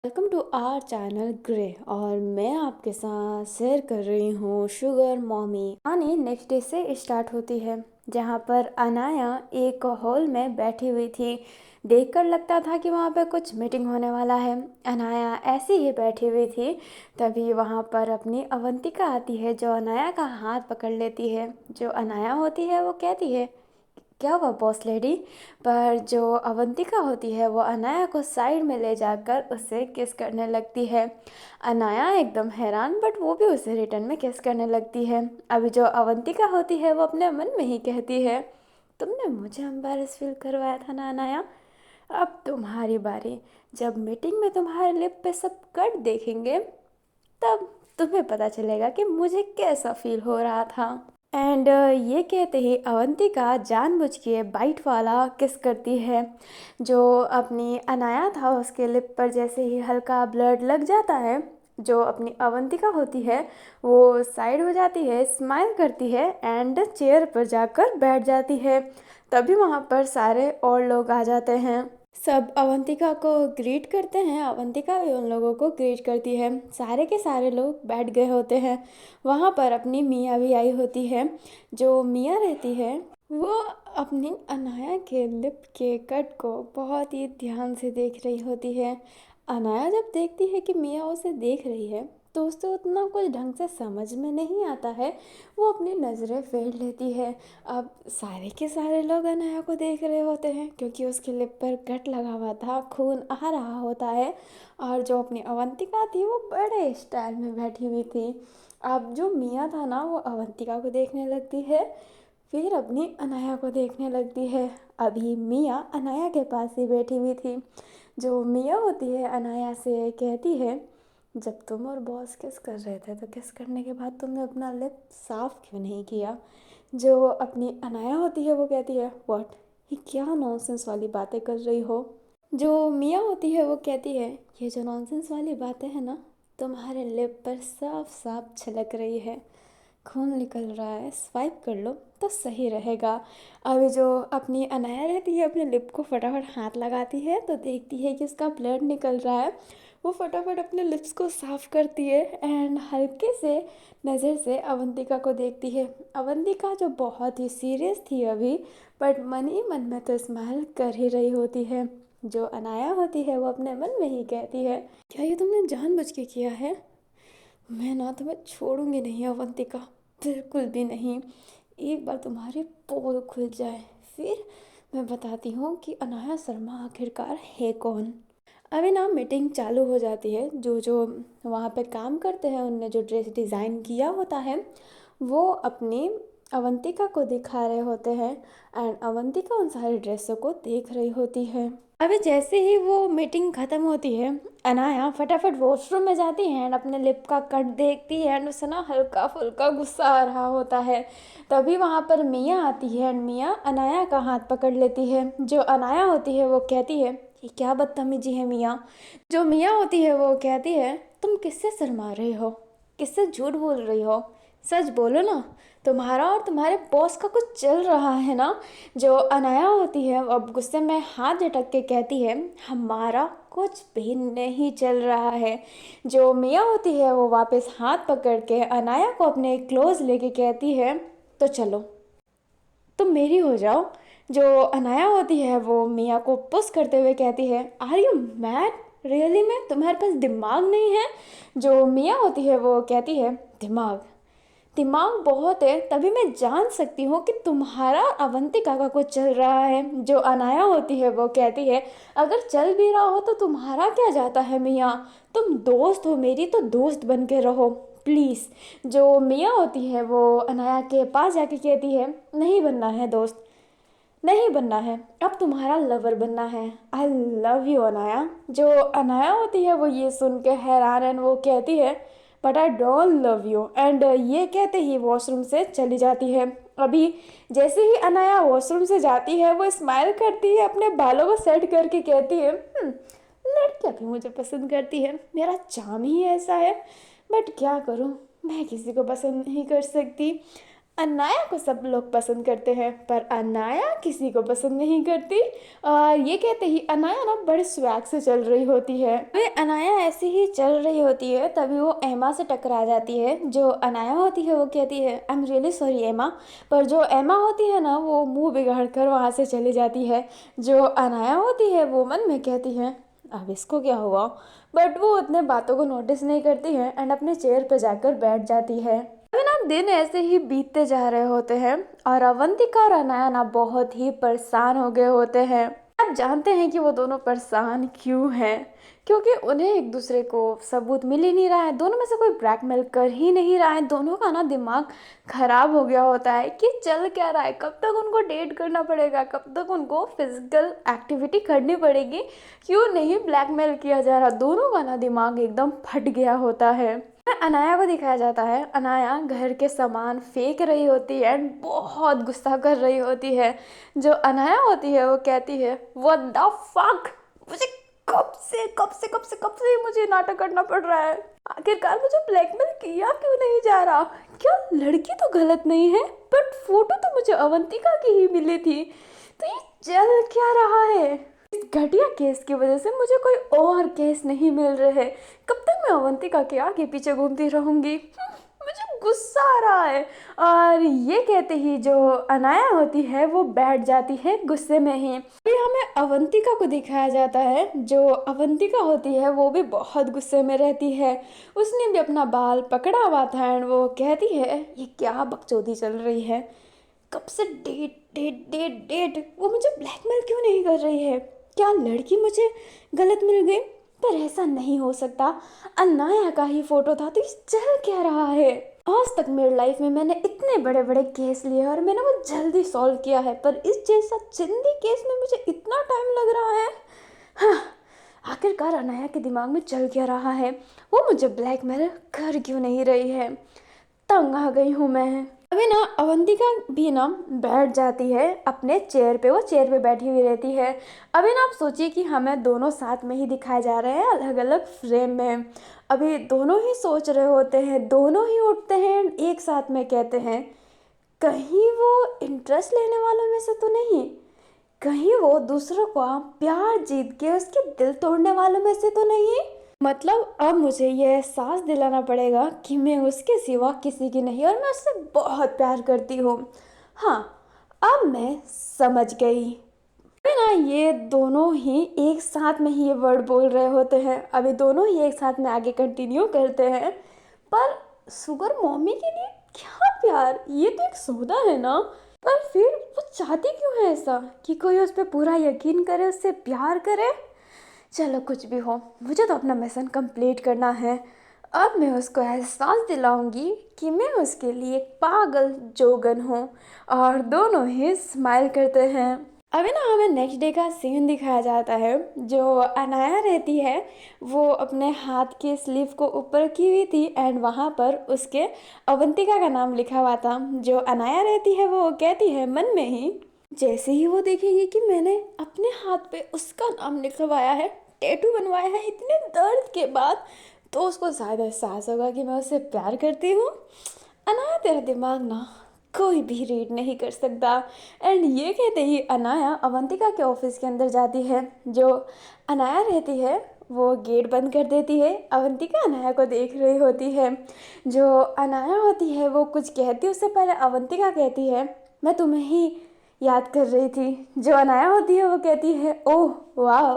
Welcome to our channel Grey और मैं आपके साथ शेयर कर रही हूँ शुगर मॉमी। कहानी नेक्स्ट डे से स्टार्ट होती है जहाँ पर अनाया एक हॉल में बैठी हुई थी। देखकर लगता था कि वहाँ पर कुछ मीटिंग होने वाला है। अनाया ऐसे ही बैठी हुई थी, तभी वहाँ पर अपनी अवंतिका आती है जो अनाया का हाथ पकड़ लेती है। जो अनाया होती है वो कहती है, क्या हुआ बॉस लेडी। पर जो अवंतिका होती है वो अनाया को साइड में ले जाकर उससे किस करने लगती है। अनाया एकदम हैरान, बट वो भी उसे रिटर्न में किस करने लगती है। अभी जो अवंतिका होती है वो अपने मन में ही कहती है, तुमने मुझे एम्बैरेस फील करवाया था ना अनाया, अब तुम्हारी बारी। जब मीटिंग में तुम्हारे लिप पे सब कट देखेंगे तब तुम्हें पता चलेगा कि मुझे कैसा फील हो रहा था। एंड ये कहते ही अवंतिका जानबूझ के बाइट वाला किस करती है। जो अपनी अनाया था उसके लिप पर जैसे ही हल्का ब्लड लग जाता है, जो अपनी अवंतिका होती है वो साइड हो जाती है, स्माइल करती है एंड चेयर पर जाकर बैठ जाती है। तभी वहाँ पर सारे और लोग आ जाते हैं। सब अवंतिका को ग्रीट करते हैं, अवंतिका भी उन लोगों को ग्रीट करती है। सारे के सारे लोग बैठ गए होते हैं। वहाँ पर अपनी मियाँ भी आई होती है। जो मियाँ रहती है वो अपनी अनाया के लिप के कट को बहुत ही ध्यान से देख रही होती है। अनाया जब देखती है कि मियाँ उसे देख रही है तो उसे उतना कुछ ढंग से समझ में नहीं आता है। वो अपनी नज़रें फेर लेती है। अब सारे के सारे लोग अनाया को देख रहे होते हैं क्योंकि उसके लिप पर कट लगा हुआ था, खून आ रहा होता है। और जो अपनी अवंतिका थी वो बड़े स्टाइल में बैठी हुई थी। अब जो मियाँ था ना वो अवंतिका को देखने लगती है, फिर अपनी अनाया को देखने लगती है। अभी मियाँ अनाया के पास ही बैठी हुई थी। जो मियाँ होती है अनाया से कहती है, जब तुम और बॉस किस कर रहे थे तो किस करने के बाद तुमने अपना लिप साफ क्यों नहीं किया। जो अपनी अनाया होती है वो कहती है, व्हाट, ये क्या नॉनसेंस वाली बातें कर रही हो। जो मियाँ होती है वो कहती है, ये जो नॉनसेंस वाली बातें हैं ना, तुम्हारे लिप पर साफ साफ छलक रही है, खून निकल रहा है, स्वाइप कर लो तो सही रहेगा। अभी जो अपनी अनाया रहती है अपने लिप को फटाफट हाथ लगाती है तो देखती है कि उसका ब्लड निकल रहा है। वो फटाफट अपने लिप्स को साफ़ करती है एंड हल्के से नज़र से अवंतिका को देखती है। अवंतिका जो बहुत ही सीरियस थी अभी, बट मन ही मन में तो स्माइल कर ही रही होती है। जो अनाया होती है वो अपने मन में ही कहती है, क्या ये तुमने जानबूझ के किया है। मैं ना तुम्हें छोड़ूंगी नहीं अवंतिका, बिल्कुल भी नहीं। एक बार तुम्हारी पोल खुल जाए फिर मैं बताती हूँ कि अनाया शर्मा आखिरकार है कौन। अभी ना मीटिंग चालू हो जाती है। जो जो वहाँ पे काम करते हैं उनने जो ड्रेस डिज़ाइन किया होता है वो अपनी अवंतिका को दिखा रहे होते हैं एंड अवंतिका उन सारे ड्रेसों को देख रही होती है। अभी जैसे ही वो मीटिंग ख़त्म होती है अनाया फटाफट वॉशरूम में जाती है एंड अपने लिप का कट देखती है एंड उसे ना हल्का फुल्का गुस्सा आ रहा होता है। तभी वहाँ पर मियाँ आती है एंड मियाँ अनाया का हाथ पकड़ लेती है। जो अनाया होती है वो कहती है, ये क्या बदतमीजी है मियाँ। जो मियाँ होती है वो कहती है, तुम किससे शर्मा रही हो, किससे झूठ बोल रही हो, सच बोलो ना, तुम्हारा और तुम्हारे बॉस का कुछ चल रहा है ना। जो अनाया होती है अब गुस्से में हाथ झटक के कहती है, हमारा कुछ भी नहीं चल रहा है। जो मियाँ होती है वो वापस हाथ पकड़ के अनाया को अपने क्लोज लेके कहती है, तो चलो तुम मेरी हो जाओ। जो अनाया होती है वो मियाँ को पुश करते हुए कहती है, आर यू मैड, रियली में तुम्हारे पास दिमाग नहीं है। जो मियाँ होती है वो कहती है, दिमाग, दिमाग बहुत है, तभी मैं जान सकती हूँ कि तुम्हारा अवंतिका का कुछ चल रहा है। जो अनाया होती है वो कहती है, अगर चल भी रहा हो तो तुम्हारा क्या जाता है मियाँ, तुम दोस्त हो मेरी तो दोस्त बन के रहो प्लीज़। जो मियाँ होती है वो अनाया के पास जाके कहती है, नहीं बनना है दोस्त, नहीं बनना है, अब तुम्हारा लवर बनना है। I love you Anaya. जो अनाया होती है वो ये सुन के हैरान एंड वो कहती है, but I don't love you, and ये कहते ही वॉशरूम से चली जाती है। अभी जैसे ही अनाया वॉशरूम से जाती है वो स्माइल करती है, अपने बालों को सेट करके कहती है, लड़कियाँ भी मुझे पसंद करती है, मेरा चार्म ही ऐसा है, बट क्या करूँ, मैं किसी को पसंद नहीं कर सकती। अनाया को सब लोग पसंद करते हैं पर अनाया किसी को पसंद नहीं करती। और ये कहते ही अनाया ना बड़े स्वैग से चल रही होती है। वे अनाया ऐसे ही चल रही होती है तभी वो एमा से टकरा जाती है। जो अनाया होती है वो कहती है आई एम रियली सॉरी एमा। पर जो एमा होती है ना वो मुंह बिगाड़ कर वहाँ से चली जाती है। जो अनाया होती है वो मन में कहती है अब इसको क्या हुआ, बट वो उतने बातों को नोटिस नहीं करती है एंड अपने चेयर पर जाकर बैठ जाती है। अभी ना दिन ऐसे ही बीतते जा रहे होते हैं और अवंतिका और अनाया ना बहुत ही परेशान हो गए होते हैं। आप जानते हैं कि वो दोनों परेशान क्यों हैं, क्योंकि उन्हें एक दूसरे को सबूत मिल ही नहीं रहा है। दोनों में से कोई ब्लैकमेल कर ही नहीं रहा है। दोनों का ना दिमाग खराब हो गया होता है कि चल क्या रहा है, कब तक उनको डेट करना पड़ेगा, कब तक उनको फिजिकल एक्टिविटी करनी पड़ेगी, क्यों नहीं ब्लैकमेल किया जा रहा। दोनों का ना दिमाग एकदम फट गया होता है। अनाया को दिखाया जाता है, अनाया घर के सामान फेंक रही होती है एंड बहुत गुस्सा कर रही होती है। जो अनाया होती है वो कहती है व्हाट द फक, मुझे कब से मुझे नाटक करना पड़ रहा है। आखिरकार मुझे ब्लैकमेल किया क्यों नहीं जा रहा। क्या लड़की तो गलत नहीं है बट फोटो तो मुझे अवंतिका की ही मिली थी, तो ये चल क्या रहा है। इस घटिया केस की वजह से मुझे कोई और केस नहीं मिल रहे। कब तक मैं अवंतिका के आगे पीछे घूमती रहूंगी। मुझे गुस्सा आ रहा है। और ये कहते ही जो अनाया होती है वो बैठ जाती है गुस्से में ही। फिर हमें अवंतिका को दिखाया जाता है। जो अवंतिका होती है वो भी बहुत गुस्से में रहती है। उसने भी अपना बाल पकड़ा हुआ था एंड वो कहती है ये क्या बकचोदी चल रही है, कब से डेट डेट डेट डेट, वो मुझे ब्लैकमेल क्यों नहीं कर रही है। क्या लड़की मुझे गलत मिल गई, पर ऐसा नहीं हो सकता। अनाया का ही फोटो था तो ये चल क्या रहा है। आज तक मेरी लाइफ में मैंने इतने बड़े बड़े केस लिए और मैंने वो जल्दी सॉल्व किया है, पर इस जैसा चिंदी केस में मुझे इतना टाइम लग रहा है। हाँ, आखिरकार अनाया के दिमाग में चल क्या रहा है, वो मुझे ब्लैकमेल कर क्यों नहीं रही है। तंग आ गई हूँ मैं। अभी ना अवंतिका भी ना बैठ जाती है अपने चेयर पे। वो चेयर पे बैठी हुई रहती है। अभी ना आप सोचिए कि हमें दोनों साथ में ही दिखाए जा रहे हैं अलग अलग फ्रेम में। अभी दोनों ही सोच रहे होते हैं, दोनों ही उठते हैं एक साथ में कहते हैं कहीं वो इंटरेस्ट लेने वालों में से तो नहीं, कहीं वो दूसरों का प्यार जीत के उसके दिल तोड़ने वालों में से तो नहीं। मतलब अब मुझे ये एहसास दिलाना पड़ेगा कि मैं उसके सिवा किसी की नहीं और मैं उससे बहुत प्यार करती हूँ। हाँ, अब मैं समझ गई। अभी ना ये दोनों ही एक साथ में ही ये वर्ड बोल रहे होते हैं। अभी दोनों ही एक साथ में आगे कंटिन्यू करते हैं। पर सुगर मम्मी के लिए क्या प्यार, ये तो एक सौदा है ना। पर फिर वो चाहती क्यों है ऐसा कि कोई उस पर पूरा यकीन करे, उससे प्यार करे। चलो कुछ भी हो, मुझे तो अपना मिशन कंप्लीट करना है। अब मैं उसको एहसास दिलाऊंगी कि मैं उसके लिए एक पागल जोगन हूँ। और दोनों ही स्माइल करते हैं। अभी ना हमें नेक्स्ट डे का सीन दिखाया जाता है। जो अनाया रहती है वो अपने हाथ के स्लीव को ऊपर की हुई थी एंड वहाँ पर उसके अवंतिका का नाम लिखा हुआ था। जो अनाया रहती है वो कहती है मन में ही, जैसे ही वो देखेगी कि मैंने अपने हाथ पे उसका नाम लिखवाया है, टैटू बनवाया है इतने दर्द के बाद, तो उसको शायद एहसास होगा कि मैं उससे प्यार करती हूँ। अनाया तेरा दिमाग ना कोई भी रीड नहीं कर सकता। एंड ये कहते ही अनाया अवंतिका के ऑफिस के अंदर जाती है। जो अनाया रहती है वो गेट बंद कर देती है। अवंतिका अनाया को देख रही होती है। जो अनाया होती है वो कुछ कहती, उससे पहले अवंतिका कहती है मैं तुम्हें ही याद कर रही थी। जो अनाया होती है वो कहती है ओह वाह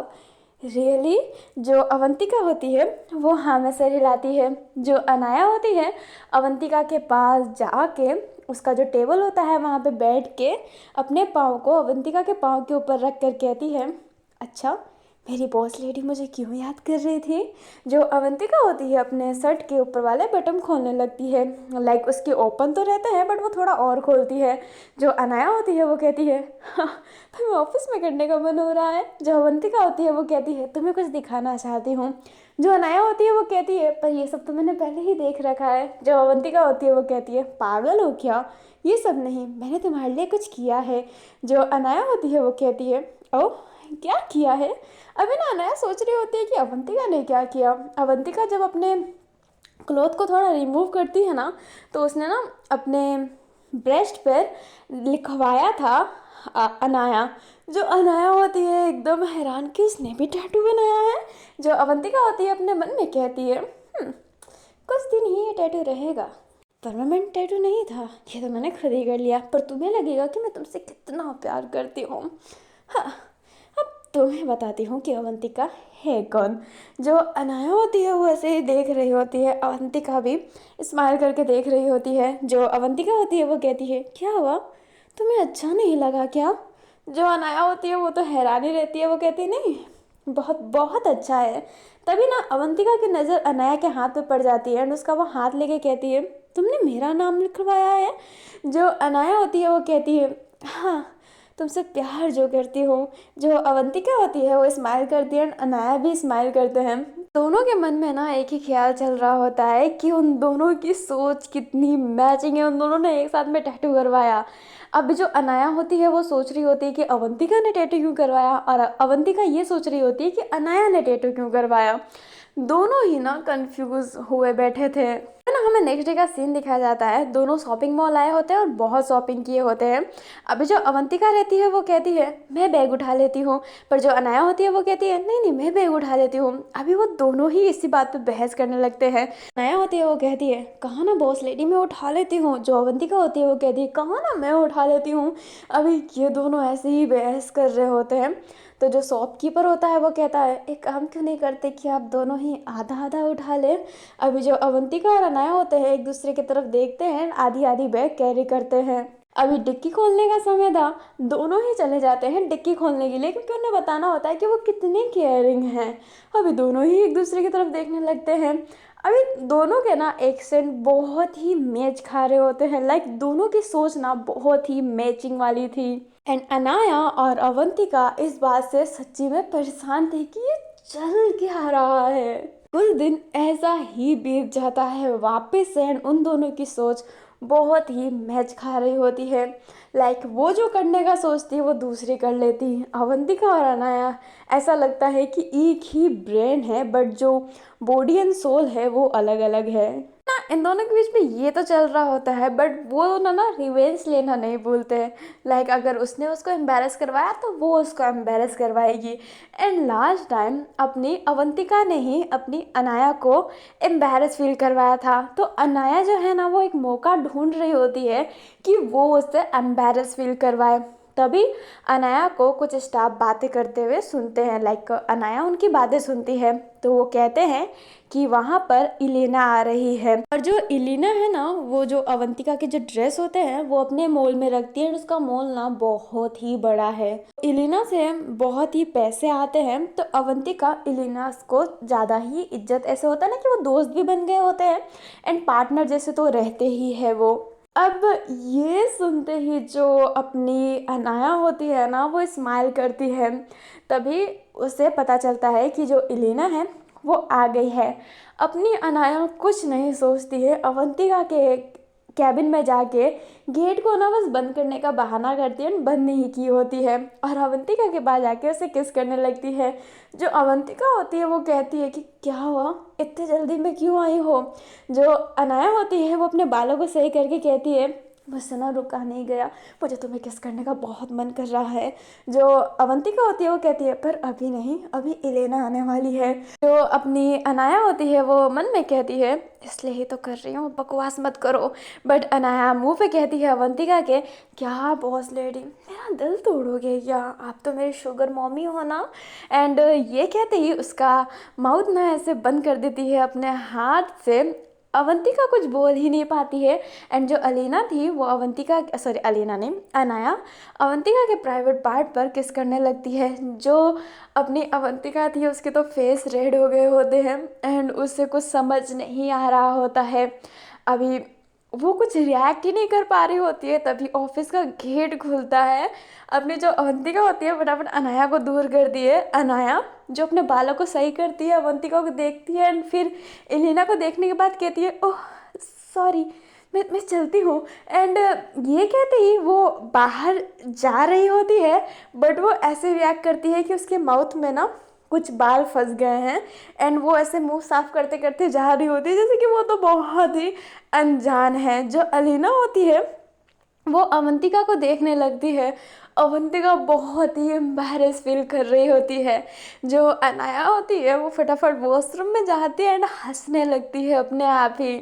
रियली। जो अवंतिका होती है वो हाँ में सर हिलाती है। जो अनाया होती है अवंतिका के पास जाके उसका जो टेबल होता है वहाँ पे बैठ के अपने पाँव को अवंतिका के पाँव के ऊपर रख कर कहती है अच्छा मेरी बॉस लेडी मुझे क्यों याद कर रही थी। जो अवंतिका होती है अपने शर्ट के ऊपर वाले बटन खोलने लगती है। लाइक उसके ओपन तो रहते हैं बट वो थोड़ा और खोलती है। जो अनाया होती है वो कहती है हाँ तुम्हें ऑफिस में करने का मन हो रहा है। जो अवंतिका होती है वो कहती है तुम्हें कुछ दिखाना चाहती हूँ। जो अनाया होती है वो कहती है पर ये सब तो मैंने पहले ही देख रखा है। जो अवंतिका होती है वो कहती है पागल हो क्या, ये सब नहीं, मैंने तुम्हारे लिए कुछ किया है। जो अनाया होती है वो कहती है ओह क्या किया है। अभी ना अनाया सोच रही होती है कि अवंतिका ने क्या किया। अवंतिका जब अपने क्लोथ को थोड़ा रिमूव करती है ना तो उसने ना अपने ब्रेस्ट पर लिखवाया था अनाया। जो अनाया होती है एकदम हैरान कि उसने भी टैटू बनाया है। जो अवंतिका होती है अपने मन में कहती है, कुछ दिन ही ये टैटू रहेगा, परमानेंट टैटू नहीं था, ये तो मैंने खुद ही कर लिया, पर तुम्हें लगेगा कि मैं तुमसे कितना प्यार करती हूँ। हाँ, अब तुम्हें बताती हूँ कि अवंतिका है कौन। जो अनाया होती है वो ऐसे ही देख रही होती है, अवंतिका भी स्माइल करके देख रही होती है। जो अवंतिका होती है वो कहती है, क्या हुआ, तुम्हें अच्छा नहीं लगा क्या? जो अनाया होती है वो तो हैरानी रहती है, वो कहती है, नहीं, बहुत बहुत अच्छा है। तभी ना अवंतिका की नज़र अनाया के हाथ पे पड़ जाती है एंड उसका वो हाथ लेके कहती है, तुमने मेरा नाम लिखवाया है? जो अनाया होती है वो कहती है, हाँ, तुमसे प्यार जो करती हूँ। जो अवंतिका होती है वो स्माइल करती है, अनाया भी स्माइल करते हैं। दोनों के मन में ना एक ही ख्याल चल रहा होता है कि उन दोनों की सोच कितनी मैचिंग है, उन दोनों ने एक साथ में टैटू करवाया। अब जो अनाया होती है वो सोच रही होती है कि अवंतिका ने टैटू क्यों करवाया, और अवंतिका ये सोच रही होती है कि अनाया ने टैटू क्यों करवाया। दोनों ही ना कंफ्यूज हुए बैठे थे। है ना, हमें नेक्स्ट डे का सीन दिखाया जाता है। दोनों शॉपिंग मॉल आए होते हैं और बहुत शॉपिंग किए होते हैं। अभी जो अवंतिका रहती है वो कहती है, मैं बैग उठा लेती हूँ, पर जो अनाया होती है वो कहती है, नहीं नहीं, मैं बैग उठा लेती हूँ। अभी वो दोनों ही इसी बात पे बहस करने लगते हैं। अनाया होती है वो कहती है, कहा ना बॉस लेडी, मैं उठा लेती हूँ। जो अवंतिका होती है वो कहती है, कहा ना मैं उठा लेती हूँ। अभी ये दोनों ऐसे ही बहस कर रहे होते हैं। तो जो शॉपकीपर होता है वो कहता है, एक काम क्यों नहीं करते कि आप दोनों ही आधा आधा उठा लें। अभी जो अवंतिका और अनाया होते हैं एक दूसरे की तरफ देखते हैं, आधी आधी बैग कैरी करते हैं। अभी डिक्की खोलने का समय था, दोनों ही चले जाते हैं डिक्की खोलने के लिए, क्योंकि उन्हें बताना होता है कि वो कितने केयरिंग हैं। अभी दोनों ही एक दूसरे की तरफ देखने लगते हैं। अभी दोनों के ना एक्सेंट बहुत ही मैच खा रहे होते हैं, लाइक दोनों की सोच ना बहुत ही मैचिंग वाली थी। एंड अनाया और अवंतिका इस बात से सच्ची में परेशान थे कि ये चल क्या रहा है। कुछ दिन ऐसा ही बीत जाता है वापस से, एंड उन दोनों की सोच बहुत ही मैच खा रही होती है। लाइक वो जो करने का सोचती है वो दूसरी कर लेती है। अवंतिका और अनाया ऐसा लगता है कि एक ही ब्रेन है, बट जो बॉडी एंड सोल है वो अलग अलग है ना। इन दोनों के बीच में ये तो चल रहा होता है, बट वो ना रिवेंज लेना नहीं भूलते हैं। लाइक अगर उसने उसको एम्बेरस करवाया तो वो उसको एम्बेरस करवाएगी। एंड लास्ट टाइम अपनी अवंतिका ने ही अपनी अनाया को एम्बेरस फील करवाया था। तो अनाया जो है ना वो एक मौका ढूंढ रही होती है कि वो उससे एम्बेरस फील करवाए। तभी अनाया को कुछ स्टाफ बातें करते हुए सुनते हैं। लाइक अनाया उनकी बातें सुनती है तो वो कहते हैं कि वहाँ पर इलीना आ रही है। और जो इलीना है ना वो जो अवंतिका के जो ड्रेस होते हैं वो अपने मॉल में रखती है, और उसका मॉल ना बहुत ही बड़ा है। इलीना से बहुत ही पैसे आते हैं, तो अवंतिका इलीना को ज़्यादा ही इज्जत, ऐसे होता है ना कि वो दोस्त भी बन गए होते हैं एंड पार्टनर जैसे तो रहते ही है वो। अब ये सुनते ही जो अपनी अनाया होती है ना वो स्माइल करती है। तभी उसे पता चलता है कि जो इलीना है वो आ गई है। अपनी अनाया कुछ नहीं सोचती है, अवंतिका के कैबिन में जाके गेट को ना बस बंद करने का बहाना करती है, बंद नहीं की होती है, और अवंतिका के पास जाके उसे किस करने लगती है। जो अवंतिका होती है वो कहती है कि क्या हुआ, इतने जल्दी में क्यों आई हो। जो अनाया होती है वो अपने बालों को सही करके कहती है, मुझसे ना रुका नहीं गया, मुझे तुम्हें किस करने का बहुत मन कर रहा है। जो अवंतिका होती है वो कहती है, पर अभी नहीं, अभी इलेना आने वाली है। जो अपनी अनाया होती है वो मन में कहती है, इसलिए ही तो कर रही हूँ, बकवास मत करो। बट अनाया मुंह पे कहती है अवंतिका के, क्या बॉस लेडी, मेरा दिल तोड़ोगे क्या, आप तो मेरी शुगर मॉमी हो ना। एंड ये कहते ही उसका माउथ ना ऐसे बंद कर देती है अपने हाथ से। अवंतिका कुछ बोल ही नहीं पाती है। एंड जो अलीना थी वो अवंतिका, सॉरी अलीना नहीं, अनाया अवंतिका के प्राइवेट पार्ट पर किस करने लगती है। जो अपनी अवंतिका थी उसके तो फेस रेड हो गए होते हैं एंड उससे कुछ समझ नहीं आ रहा होता है। अभी वो कुछ रिएक्ट ही नहीं कर पा रही होती है। तभी ऑफिस का गेट खुलता है। अपनी जो अवंतिका होती है फटाफट अनाया को दूर कर दिए। अनाया जो अपने बालों को सही करती है, अवंतिका को देखती है एंड फिर एलिना को देखने के बाद कहती है, ओह सॉरी, मैं चलती हूँ। एंड ये कहते ही वो बाहर जा रही होती है, बट वो ऐसे रिएक्ट करती है कि उसके माउथ में ना कुछ बाल फंस गए हैं एंड वो ऐसे मुंह साफ करते करते जा रही होती है, जैसे कि वो तो बहुत ही अनजान है। जो अलीना होती है वो अवंतिका को देखने लगती है। अवंतिका बहुत ही एम्बैरेस फील कर रही होती है। जो अनाया होती है वो फटाफट वॉशरूम में जाती है एंड हंसने लगती है अपने आप ही।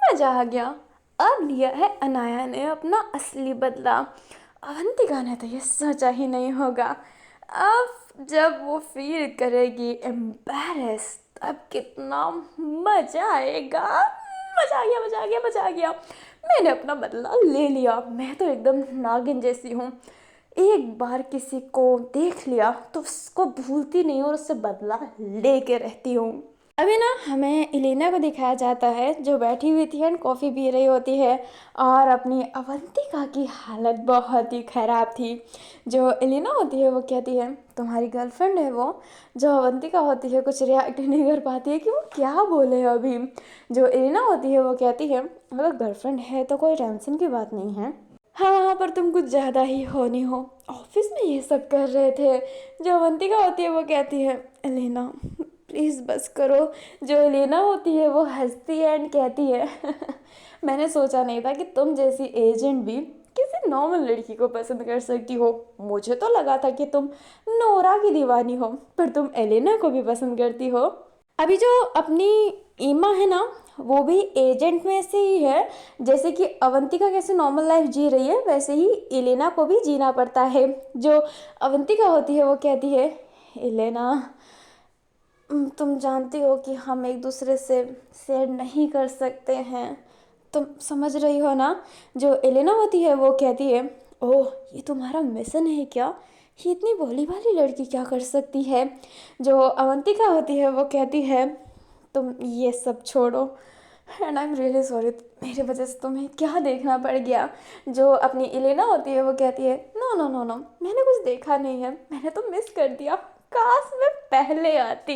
मजा आ गया। अब लिया है अनाया ने अपना असली बदला। अवंतिका ने तो ये सोचा ही नहीं होगा। अब जब वो फील करेगी एम्बैरेस, तब कितना मजा आएगा। मजा आ गया, मजा आ गया, मजा आ गया। मैंने अपना बदला ले लिया। मैं तो एकदम नागिन जैसी हूँ। एक बार किसी को देख लिया तो उसको भूलती नहीं और उससे बदला लेके रहती हूँ। अभी ना हमें इलेना को दिखाया जाता है जो बैठी हुई थी एंड कॉफ़ी पी रही होती है और अपनी अवंतिका की हालत बहुत ही ख़राब थी। जो इलेना होती है वो कहती है तुम्हारी गर्लफ्रेंड है वो। जो अवंतिका होती है कुछ रिएक्ट नहीं कर पाती है कि वो क्या बोले अभी। जो इलेना होती है वो कहती है अगर गर्लफ्रेंड है तो कोई टेंशन की बात नहीं है। हाँ, पर तुम कुछ ज़्यादा ही होनी हो, ऑफिस में ये सब कर रहे थे। जो अवंतिका होती है वो कहती है एलेना प्लीज़ बस करो। जो एलेना होती है वो हंसती है एंड कहती है मैंने सोचा नहीं था कि तुम जैसी एजेंट भी किसी नॉर्मल लड़की को पसंद कर सकती हो। मुझे तो लगा था कि तुम नोरा की दीवानी हो, पर तुम एलेना को भी पसंद करती हो। अभी जो अपनी ईमा है ना वो भी एजेंट में से ही है। जैसे कि अवंतिका कैसे नॉर्मल लाइफ जी रही है वैसे ही एलेना को भी जीना पड़ता है। जो अवंतिका होती है वो कहती है एलेना तुम जानती हो कि हम एक दूसरे से शेयर नहीं कर सकते हैं, तुम समझ रही हो ना। जो एलेना होती है वो कहती है ओह ये तुम्हारा मिशन है क्या, ये इतनी भोली भाली लड़की क्या कर सकती है। जो अवंतिका होती है वो कहती है तुम ये सब छोड़ो and I am really sorry, मेरी वजह से तुम्हें क्या देखना पड़ गया। जो अपनी इलेना होती है वो कहती है नो नो नो नो मैंने कुछ देखा नहीं है, मैंने तो मिस कर दिया, काश मैं पहले आती,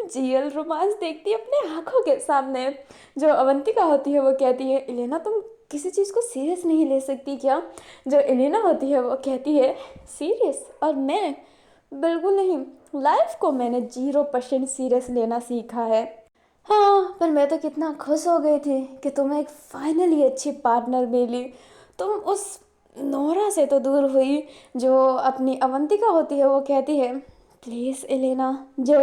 जियल रोमांस देखती अपने आंखों के सामने। जो अवंतिका होती है वो कहती है इलेना तुम किसी चीज़ को सीरियस नहीं ले सकती क्या। जो इलेना होती है वो कहती है सीरियस, और मैं बिल्कुल नहीं, लाइफ को मैंने 0% सीरियस लेना सीखा है। हाँ, पर मैं तो कितना खुश हो गई थी कि तुम्हें एक फाइनली अच्छी पार्टनर मिली। तुम उस नोरा से तो दूर हुई। जो अपनी अवंतिका होती है वो कहती है प्लीज़ एलेना। जो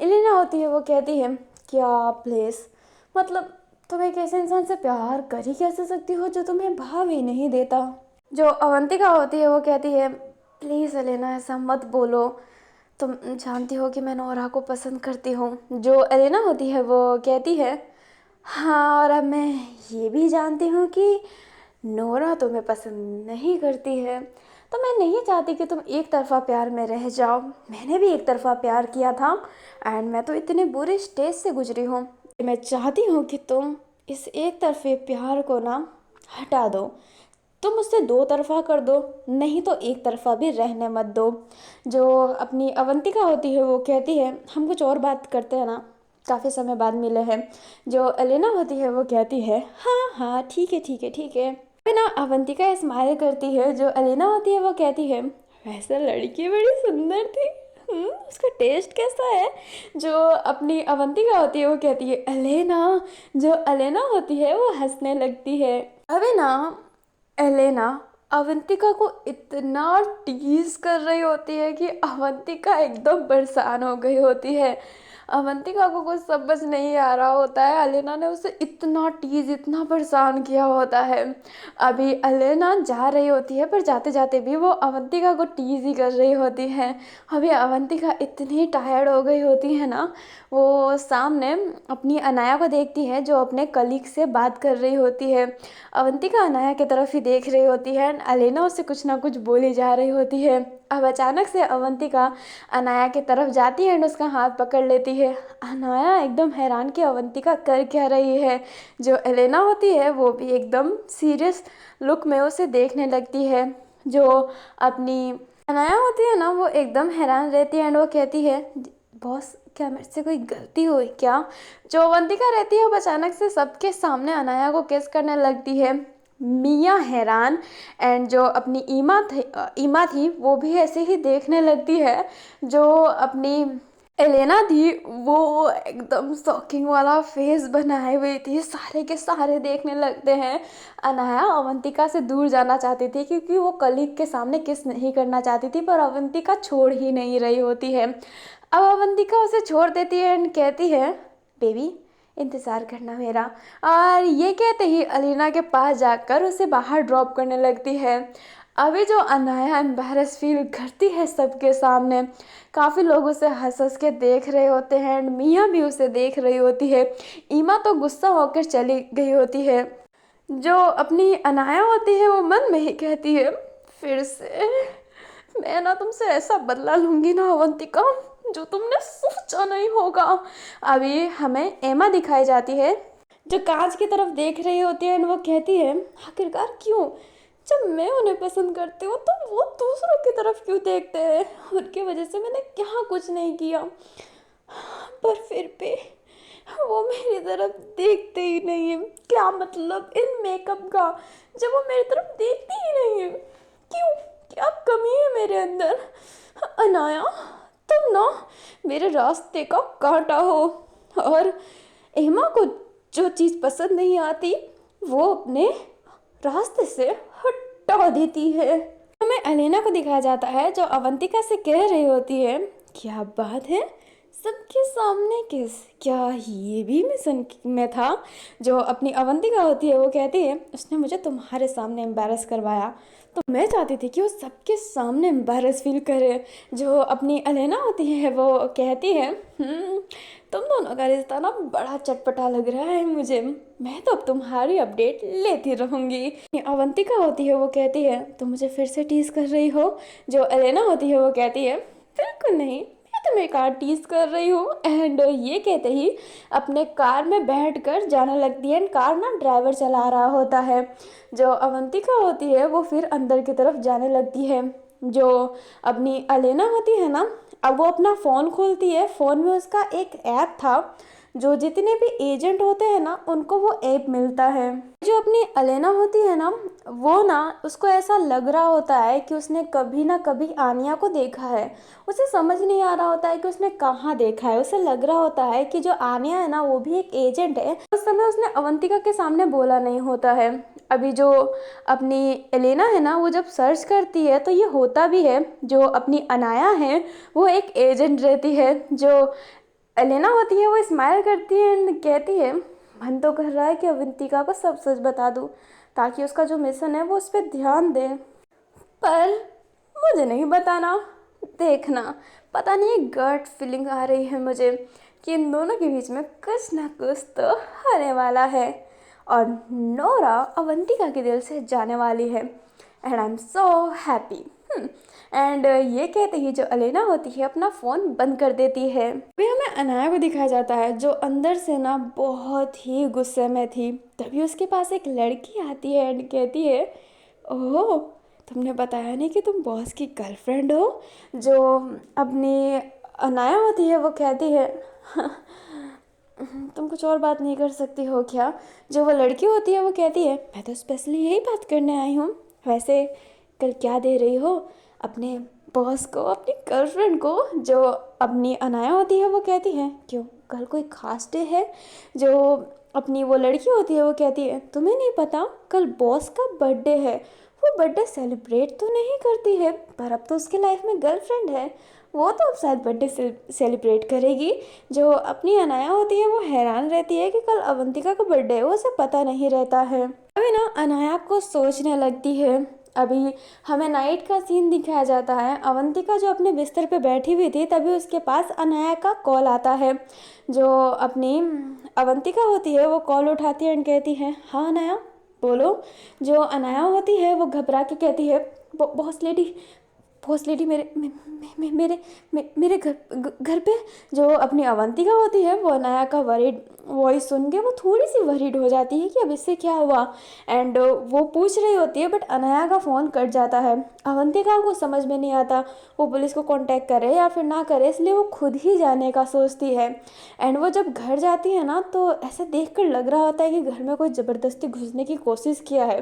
एलेना होती है वो कहती है क्या प्लीज़, मतलब तुम एक ऐसे इंसान से प्यार कर ही कैसे सकती हो जो तुम्हें भाव ही नहीं देता। जो अवंतिका होती है वो कहती है प्लीज़ एलेना ऐसा मत बोलो, तुम जानती हो कि मैं नोरा को पसंद करती हूँ। जो एलेना होती है वो कहती है हाँ और अब मैं ये भी जानती हूँ कि नोरा तुम्हें पसंद नहीं करती है, तो मैं नहीं चाहती कि तुम एक तरफ़ा प्यार में रह जाओ। मैंने भी एक तरफ़ा प्यार किया था एंड मैं तो इतने बुरे स्टेज से गुजरी हूँ। मैं चाहती हूँ कि तुम इस एक तरफे प्यार को ना हटा दो, तुम उससे दो तरफा कर दो, नहीं तो एक तरफा भी रहने मत दो। जो अपनी अवंतिका होती है वो कहती है हम कुछ और बात करते हैं ना, काफ़ी समय बाद मिले हैं। जो एलेना होती है वो कहती है हाँ हाँ ठीक है ठीक है ठीक है। फिर ना अवंतिका स्माइल करती है। जो एलेना होती है वो कहती है वैसे लड़की बड़ी सुंदर थी, उसका टेस्ट कैसा है। जो अपनी अवंतिका होती है वो कहती है एलेना। जो एलेना होती है वो हंसने लगती है। अबे ना एलेना अवंतिका को इतना टीज कर रही होती है कि अवंतिका एकदम परेशान हो गई होती है। अवंतिका को कुछ समझ नहीं आ रहा होता है, एलेना ने उसे इतना टीज इतना परेशान किया होता है। अभी एलेना जा रही होती है पर जाते जाते भी वो अवंतिका को टीज ही कर रही होती है। अभी अवंतिका इतनी टायर्ड हो गई होती है ना, वो सामने अपनी अनाया को देखती है जो अपने कलीग से बात कर रही होती है। अवंतिका अनाया की तरफ ही देख रही होती है, अलेना उससे कुछ ना कुछ बोली जा रही होती है। अब अचानक से अवंतिका अनाया की तरफ जाती है और उसका हाथ पकड़ लेती है। अनाया एकदम हैरान कि अवंतिका कर क्या रही है। जो एलेना होती है वो भी एकदम सीरियस लुक में उसे देखने लगती है। जो अपनी अनाया होती है ना वो एकदम हैरान रहती है एंड वो कहती है बॉस क्या मेरे से कोई गलती हुई क्या। जो अवंतिका रहती है वो अचानक से सबके सामने अनाया को किस करने लगती है। मिया हैरान एंड जो अपनी ईमा थी वो भी ऐसे ही देखने लगती है। जो अपनी एलेना थी वो एकदम शॉकिंग वाला फेस बनाए हुई थी, सारे के सारे देखने लगते हैं। अनाया अवंतिका से दूर जाना चाहती थी क्योंकि वो कलीग के सामने किस नहीं करना चाहती थी, पर अवंतिका छोड़ ही नहीं रही होती है। अब अवंतिका उसे छोड़ देती है एंड कहती है, बेबी इंतज़ार करना मेरा। और ये कहते ही अलीना के पास जाकर उसे बाहर ड्रॉप करने लगती है। अभी जो अनाया एम्बेरस फील करती है सबके सामने, काफ़ी लोग उसे हंस हंस के देख रहे होते हैं एंड मिया भी उसे देख रही होती है। ईमा तो गुस्सा होकर चली गई होती है। जो अपनी अनाया होती है वो मन में ही कहती है, फिर से मैं ना तुमसे ऐसा बदला लूंगी ना अवंतिका, जो तुमने सोचा नहीं होगा। अभी हमें एमा दिखाई जाती है जो कांच की तरफ देख रही होती है एंड वो कहती है, आखिरकार क्यों, जब मैं उन्हें पसंद करती हूँ तो वो दूसरों की तरफ क्यों देखते हैं। उनकी वजह से मैंने क्या कुछ नहीं किया, पर फिर भी वो मेरी तरफ देखते ही नहीं है। क्या मतलब इन मेकअप का, जब वो मेरी तरफ देखती ही नहीं है। क्यों, क्या कमी है मेरे अंदर। अनाया तुम ना मेरे रास्ते का कांटा हो, और एमा को जो चीज़ पसंद नहीं आती वो अपने रास्ते से हटा देती है। हमें एलेना को दिखाया जाता है जो अवंतिका से कह रही होती है, क्या बात है, सबके सामने किस, क्या ये भी मिशन में था। जो अपनी अवंतिका होती है वो कहती है, उसने मुझे तुम्हारे सामने एम्बैरस करवाया, तो मैं चाहती थी कि वो सबके सामने एम्बैरस फील करे। जो अपनी अलेना होती है वो कहती है, तुम दोनों का रिश्ता ना बड़ा चटपटा लग रहा है मुझे, मैं तो अब तुम्हारी अपडेट लेती रहूंगी। अवंतिका होती है वो कहती है, तुम मुझे फिर से टीज कर रही हो। जो एलेना होती है वो कहती है, बिल्कुल नहीं, मैं तुम्हें कार टीज कर रही हूँ। एंड ये कहते ही अपने कार में बैठकर जाने लगती है एंड कार ना ड्राइवर चला रहा होता है। जो अवंतिका होती है वो फिर अंदर की तरफ जाने लगती है। जो अपनी अलेना होती है ना, अब वो अपना फ़ोन खोलती है, फ़ोन में उसका एक ऐप था, जो जितने भी एजेंट होते हैं ना उनको वो ऐप मिलता है। जो अपनी अलेना होती है ना, वो ना उसको ऐसा लग रहा होता है कि उसने कभी ना कभी आनिया को देखा है। उसे समझ नहीं आ रहा होता है कि उसने कहाँ देखा है। उसे लग रहा होता है कि जो आनिया है ना वो भी एक एजेंट है। उस समय उसने अवंतिका के सामने बोला नहीं होता है। अभी जो अपनी एलेना है ना वो जब सर्च करती है तो ये होता भी है। जो अपनी अनाया है वो एक एजेंट रहती है। जो एलेना होती है वो स्माइल करती है एंड कहती है, मन तो कर रहा है कि अवंतिका को सब सच बता दूँ ताकि उसका जो मिशन है वो उस पर ध्यान दे, पर मुझे नहीं बताना। देखना, पता नहीं गट फीलिंग आ रही है मुझे कि इन दोनों के बीच में कुछ ना कुछ तो होने वाला है और नोरा अवंतिका के दिल से जाने वाली है and I am so happy. And ये कहते ही जो अलेना होती है अपना फ़ोन बंद कर देती है। फिर हमें अनाया को दिखाया जाता है जो अंदर से ना बहुत ही गुस्से में थी। तभी उसके पास एक लड़की आती है एंड कहती है, ओह तुमने बताया नहीं कि तुम बॉस की गर्लफ्रेंड हो। जो अपनी अनाया होती है वो कहती है, तुम कुछ और बात नहीं कर सकती हो क्या। जो वो लड़की होती है वो कहती है, मैं तो स्पेशली यही बात करने आई हूँ। वैसे कल क्या दे रही हो अपने बॉस को, अपनी गर्लफ्रेंड को। जो अपनी अनाया होती है वो कहती है, क्यों कल कोई खास डे है। जो अपनी वो लड़की होती है वो कहती है, तुम्हें नहीं पता कल बॉस का बर्थडे है। वो बर्थडे सेलिब्रेट तो नहीं करती है, पर अब तो उसके लाइफ में गर्लफ्रेंड है, वो तो अब शायद बर्थडे सेलिब्रेट करेगी। जो अपनी अनाया होती है वो हैरान रहती है कि कल अवंतिका का बर्थडे है, वो उसे पता नहीं रहता है। अभी ना अनाया को सोचने लगती है। अभी हमें नाइट का सीन दिखाया जाता है। अवंतिका जो अपने बिस्तर पे बैठी हुई थी तभी उसके पास अनाया का कॉल आता है। जो अपनी अवंतिका होती है वो कॉल उठाती है एंड कहती है, हाँ अनाया बोलो। जो अनाया होती है वो घबरा के कहती है, बॉस लेडी मेरे मे, मे, मेरे मे, मेरे घर पे। जो अपनी अवंतिका होती है वो अनाया का वरीड वॉइस सुन के वो थोड़ी सी वरीड हो जाती है कि अब इससे क्या हुआ। एंड वो पूछ रही होती है बट अनाया का फ़ोन कट जाता है। अवंतिका को समझ में नहीं आता वो पुलिस को कांटेक्ट करे या फिर ना करे, इसलिए वो खुद ही जाने का सोचती है। एंड वो जब घर जाती है ना तो ऐसे देख कर लग रहा होता है कि घर में कोई ज़बरदस्ती घुसने की कोशिश किया है।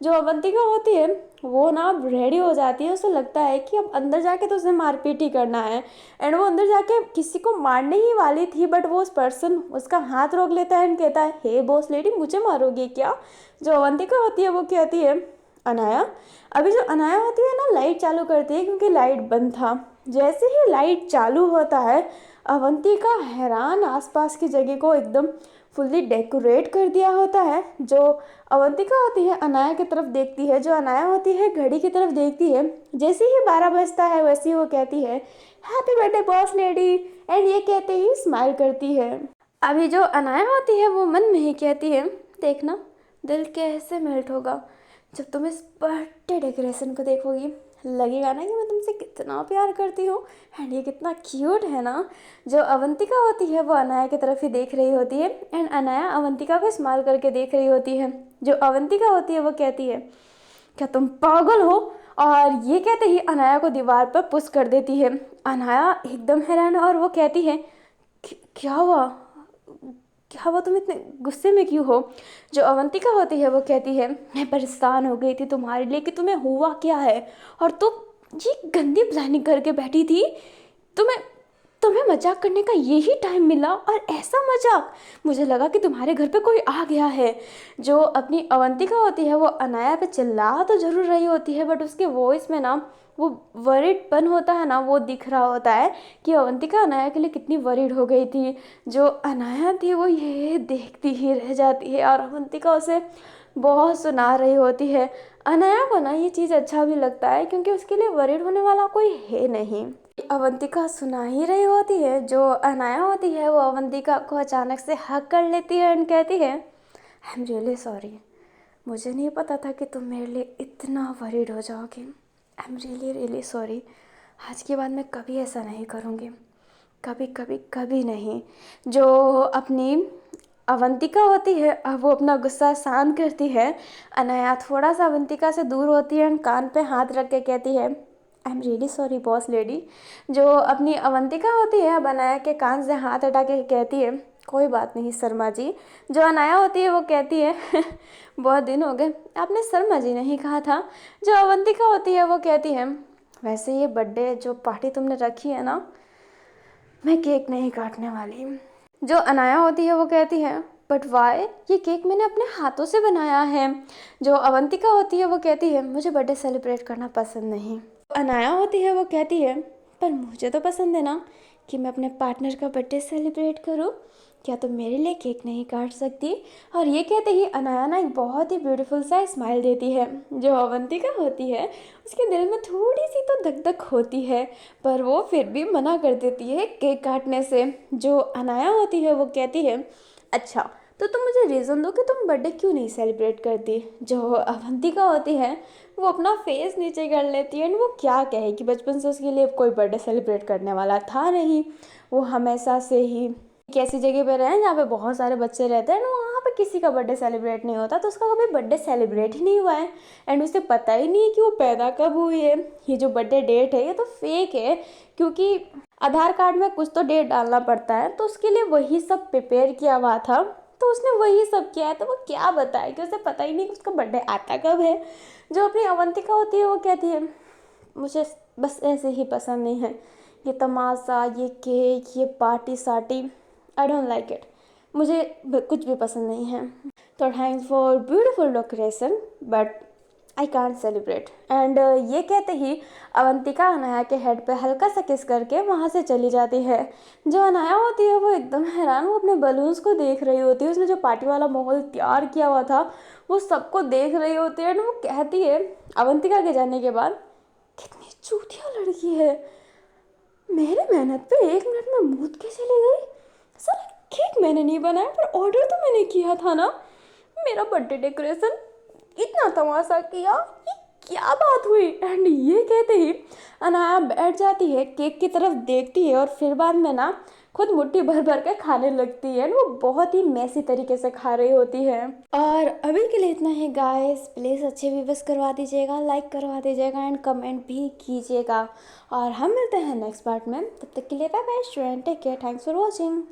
जो अवंतिका होती है वो ना रेडी हो जाती है, उसे लगता है कि अब अंदर जाके तो उसे मारपीट ही करना है। एंड वो अंदर जाके किसी को मारने ही वाली थी, बट वो उस पर्सन उसका हाथ रोक लेता है एंड कहता है, हे बॉस लेडी, मुझे मारोगे क्या? जो अवंतिका होती है वो कहती है, अनाया। अभी जो अनाया होती है ना, लाइट चालू करती है क्योंकि लाइट बंद था। जैसे ही लाइट चालू होता है, अवंतिका हैरान आसपास की जगह को एकदम फुल्ली डेकोरेट कर दिया होता है। जो अवंतिका होती है अनाया की तरफ देखती है, जो अनाया होती है घड़ी की तरफ देखती है। जैसे ही 12 बजता है वैसे ही वो कहती है, happy birthday boss lady, and ये कहते ही स्माइल करती है। अभी जो अनाया होती है वो मन में ही कहती है, देखना दिल कैसे मेल्ट होगा जब तुम इस बर्थडे डेकोरेशन को देखोगी, लगेगा ना कि मैं तुमसे कितना प्यार करती हूँ। एंड ये कितना क्यूट है ना। जो अवंतिका होती है वो अनाया की तरफ ही देख रही होती है एंड अनाया अवंतिका को स्माइल करके देख रही होती है। जो अवंतिका होती है वो कहती है, क्या तुम पागल हो? और ये कहते ही अनाया को दीवार पर पुश कर देती है। अनाया एकदम हैरान है और वो कहती है, क्या हुआ? क्या हुआ, तुम इतने गुस्से में क्यों हो? जो अवंतिका होती है वो कहती है, मैं परेशान हो गई थी तुम्हारे लिए कि तुम्हें हुआ क्या है, और तुम ये गंदी प्लानिंग करके बैठी थी। तुम्हें तुम्हें मजाक करने का यही टाइम मिला, और ऐसा मजाक, मुझे लगा कि तुम्हारे घर पे कोई आ गया है। जो अपनी अवंतिका होती है वो अनाया पे चिल्ला तो जरूर रही होती है, बट उसके वॉइस में ना वो वरीडपन होता है ना, वो दिख रहा होता है कि अवंतिका अनाया के लिए कितनी वरीड हो गई थी। जो अनाया थी वो ये देखती ही रह जाती है और अवंतिका उसे बहुत सुना रही होती है। अनाया को ना ये चीज़ अच्छा भी लगता है क्योंकि उसके लिए वरीड होने वाला कोई है नहीं। अवंतिका सुना ही रही होती है। जो अनाया होती है वो अवंतिका को अचानक से हक कर लेती है एंड कहती है, आई एम रियली सॉरी, मुझे नहीं पता था कि तुम मेरे लिए इतना वरीड हो जाओगे। I am really really sorry, आज के बाद मैं कभी ऐसा नहीं करूँगी, कभी कभी कभी नहीं। जो अपनी अवंतिका होती है अब वो अपना गुस्सा शांत करती है। अनाया थोड़ा सा अवंतिका से दूर होती है एंड कान पे हाथ रख के कहती है, I am really sorry boss lady. जो अपनी अवंतिका होती है अब अनाया के कान से हाथ हटा के कहती है, कोई बात नहीं शर्मा जी। जो अनाया होती है वो कहती है, बहुत दिन हो गए आपने शर्मा जी नहीं कहा था। जो अवंतिका होती है वो कहती है, वैसे ये बर्थडे जो पार्टी तुमने रखी है ना, मैं केक नहीं काटने वाली। जो अनाया होती है वो कहती है, बट वाई, ये केक मैंने अपने हाथों से बनाया है। जो अवंतिका होती है वो कहती है, मुझे बर्थडे सेलिब्रेट करना पसंद नहीं। अनाया होती है वो कहती है, पर मुझे तो पसंद है ना कि मैं अपने पार्टनर का बर्थडे सेलिब्रेट करूं, क्या तुम मेरे लिए केक नहीं काट सकती? और ये कहते ही अनाया ना एक बहुत ही ब्यूटीफुल सा स्माइल देती है। जो अवंतिका होती है उसके दिल में थोड़ी सी तो धक धक होती है, पर वो फिर भी मना कर देती है केक काटने से। जो अनाया होती है वो कहती है, अच्छा तो तुम मुझे रीज़न दो कि तुम बर्थडे क्यों नहीं सेलिब्रेट करती। जो अवंतिका होती है वो अपना फेस नीचे कर लेती है एंड वो क्या कहे कि बचपन से उसके लिए कोई बर्थडे सेलिब्रेट करने वाला था नहीं। वो हमेशा से ही एक ऐसी जगह पे रहे हैं जहाँ पे बहुत सारे बच्चे रहते हैं एंड वहाँ पे किसी का बर्थडे सेलिब्रेट नहीं होता, तो उसका कभी बर्थडे सेलिब्रेट ही नहीं हुआ है एंड उसे पता ही नहीं है कि वो पैदा कब हुई है। ये जो बर्थडे डेट है ये तो फेक है, क्योंकि आधार कार्ड में कुछ तो डेट डालना पड़ता है, तो उसके लिए वही सब प्रिपेयर किया हुआ था, तो उसने वही सब किया है, तो वो क्या बताए कि उसे पता ही नहीं कि उसका बर्थडे आता कब है। जो अपनी अवंतिका होती है वो कहती है, मुझे बस ऐसे ही पसंद नहीं है, ये तमाशा, ये केक, ये पार्टी सार्टी, आई डोंट लाइक इट, मुझे कुछ भी पसंद नहीं है। तो thanks for beautiful decoration but I can't celebrate. And ये कहते ही अवंतिका अनाया के हेड पे हल्का सा किस करके वहाँ से चली जाती है। जो अनाया होती है वो एकदम हैरान, वो अपने बलून्स को देख रही होती है, उसने जो पार्टी वाला माहौल तैयार किया हुआ था वो सबको देख रही होती है एंड वो कहती है अवंतिका के जाने के बाद, कितनी चूतिया लड़की है, मेरे मेहनत पे 1 मिनट में मूत के चली गई। सर केक मैंने नहीं बनाया पर ऑर्डर तो मैंने किया था ना, मेरा बर्थडे डेकोरेशन इतना तमाशा किया, ये क्या बात हुई। एंड ये कहते ही अनाया बैठ जाती है, केक की तरफ देखती है और फिर बाद में ना खुद मुट्ठी भर भर के खाने लगती है एंड वो बहुत ही मैसी तरीके से खा रही होती है। और अभी के लिए इतना ही गाइस, प्लीज़ अच्छे व्यूवर्स करवा दीजिएगा, लाइक करवा दीजिएगा एंड कमेंट भी कीजिएगा। और हम मिलते हैं नेक्स्ट पार्ट में, तब तक के लिए bye bye student, take care, thanks for watching.